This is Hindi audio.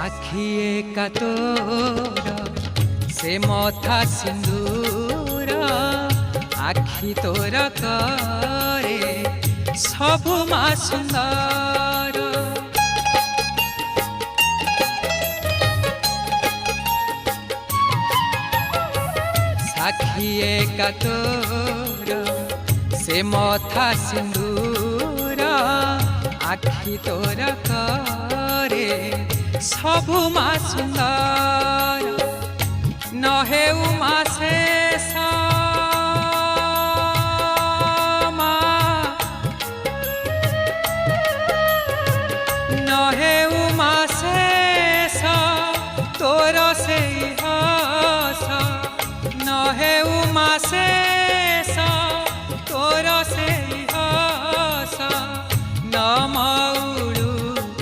साखिए का तोर से मथा सिंदूर आखि तोर करे सबु मा सुंदर। साखिए का तोर से मथा सिंदूर आखि तोर करे सबु मा सुंदर। नहे उमा शेष नहे उमा शेष तोर से हस नहे उमा शेष